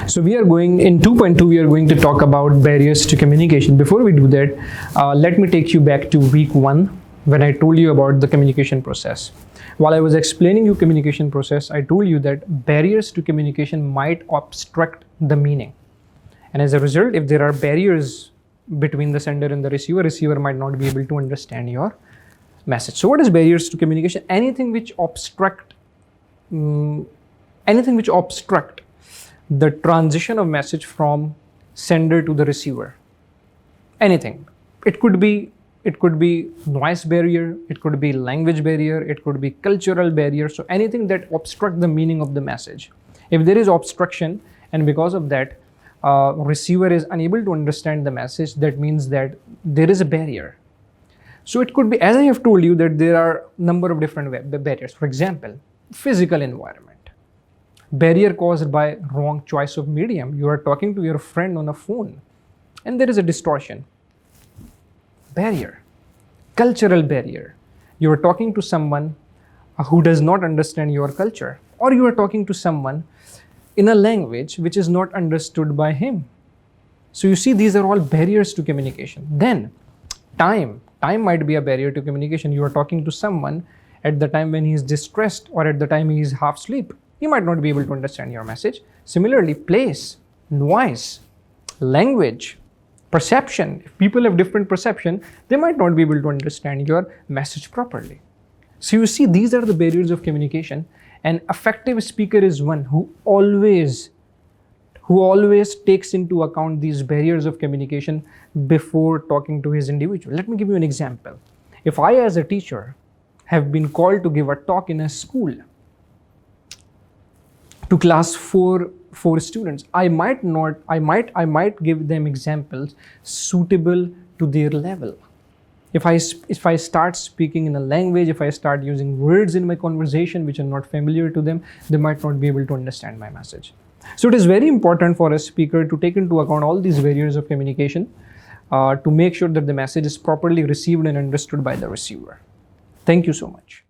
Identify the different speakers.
Speaker 1: So we are going in 2.2, we are going to talk about barriers to communication. Before we do that, let me take you back to week 1 when I told you about the communication process. While I was explaining you communication process, I told you that barriers to communication might obstruct the meaning. And as a result, if there are barriers between the sender and the receiver might not be able to understand your message. So what is barriers to communication? Anything which obstruct the transition of message from sender to the receiver. Anything. It could be noise barrier, it could be language barrier, it could be cultural barrier. So anything that obstruct the meaning of the message. If there is obstruction and because of that receiver is unable to understand the message, that means that there is a barrier. So it could be, as I have told you, that there are a number of different barriers. For example, physical environment. Barrier caused by wrong choice of medium. You are talking to your friend on a phone and there is a distortion. Barrier. Cultural barrier. You are talking to someone who does not understand your culture, or you are talking to someone in a language which is not understood by him. So you see, these are all barriers to communication. Then time might be a barrier to communication. You are talking to someone at the time when he is distressed or at the time he is half asleep. He might not be able to understand your message. Similarly, place, noise, language, perception. If people have different perception, they might not be able to understand your message properly. So you see, these are the barriers of communication. An effective speaker is one who always takes into account these barriers of communication before talking to his individual. Let me give you an example. If I, as a teacher, have been called to give a talk in a school to class 4 students, I might give them examples suitable to their level. If I start speaking in a language, if I start using words in my conversation which are not familiar to them, they might not be able to understand my message. So it is very important for a speaker to take into account all these barriers of communication to make sure that the message is properly received and understood by the receiver. Thank you so much.